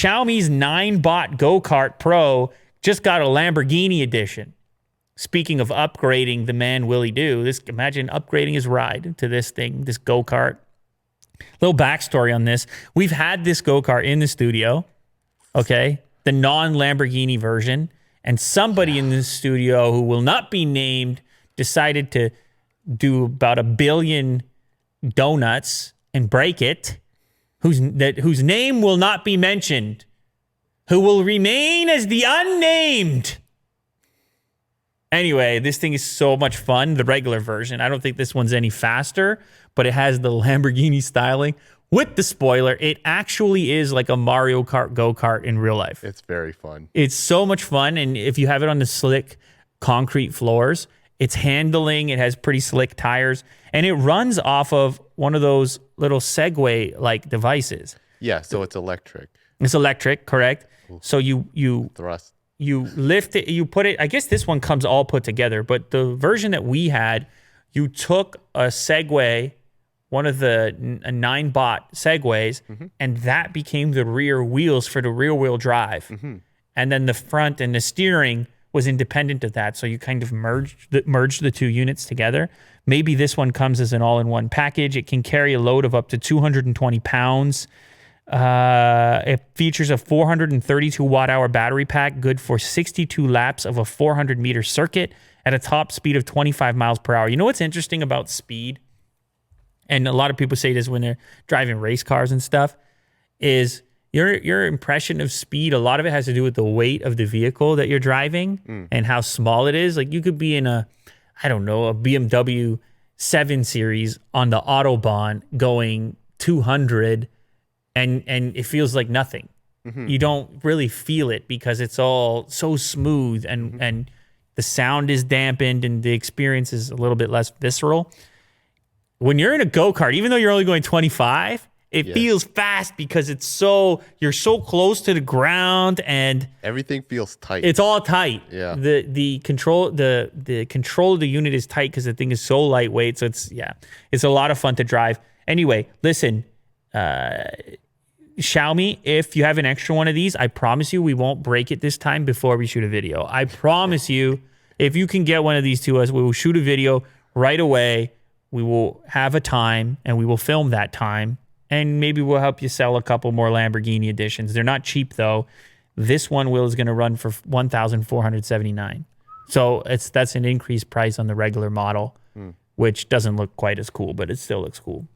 Xiaomi's 9-bot GoKart Pro just got a Lamborghini edition. Speaking of upgrading the man Willie Do, imagine upgrading his ride to this thing, this go-kart. Little backstory on this. We've had this go-kart in the studio, okay? The non-Lamborghini version. And somebody in the studio who will not be named decided to do about 1 billion donuts and break it, whose name will not be mentioned, who will remain as the unnamed. Anyway, this thing is so much fun, the regular version. I don't think this one's any faster, but it has the Lamborghini styling. With the spoiler, it actually is like a Mario Kart go-kart in real life. It's very fun. It's so much fun, and if you have it on the slick concrete floors, it's handling, it has pretty slick tires, and it runs off of one of those little Segway-like devices. Yeah, so it's electric. It's electric, correct? Ooh. So you thrust. You lift it, you put it, I guess this one comes all put together, but the version that we had, you took a Segway, one of the 9-bot Segways, and that became the rear wheels for the rear-wheel drive. And then the front and the steering was independent of that, so you kind of merged the two units together. Maybe this one comes as an all-in-one package. It can carry a load of up to 220 pounds. It features a 432 watt-hour battery pack, good for 62 laps of a 400-meter circuit at a top speed of 25 miles per hour. You know what's interesting about speed? And a lot of people say this when they're driving race cars and stuff, is your impression of speed, a lot of it has to do with the weight of the vehicle that you're driving and how small it is. Like you could be in a BMW 7 Series on the Autobahn going 200 and it feels like nothing. You don't really feel it because it's all so smooth and the sound is dampened and the experience is a little bit less visceral. When you're in a go-kart, even though you're only going 25, it feels fast because you're so close to the ground and everything feels tight. It's all tight. Yeah. The control of the unit is tight because the thing is so lightweight. So it's a lot of fun to drive. Anyway, listen, Xiaomi, if you have an extra one of these, I promise you we won't break it this time before we shoot a video. I promise you, if you can get one of these to us, we will shoot a video right away. We will have a time and we will film that time. And maybe we'll help you sell a couple more Lamborghini editions. They're not cheap though. This one is going to run for $1,479. So that's an increased price on the regular model, which doesn't look quite as cool, but it still looks cool.